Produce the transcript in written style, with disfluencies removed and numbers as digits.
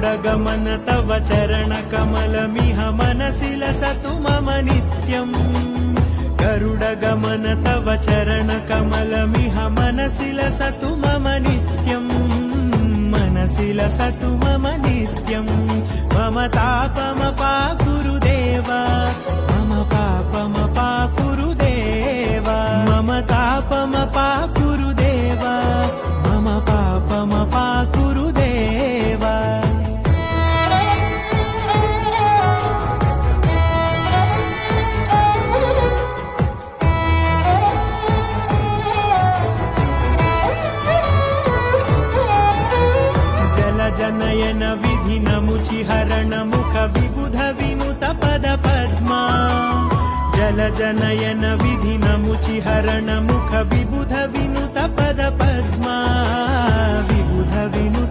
गरुडगमन तव चरणकमलमिह मनसि लसतु मम नित्यम् गरुडगमन तव चरणकमलमिह मनसि लसतु मम नित्यम् मनसि लसतु मम नित्यम् मम तापमपाकुरु देवा मम पापमपाकुरु देवा मम तापमपाकुरु देवा मम पापमपाकुरु देवा जनयन विधिन मुचिहरण मुख विबुध विनुत पद पद्मा जल जनयन विधिन मुचिहरण मुख विबुध विनुत पद पद्मा विबुध विनु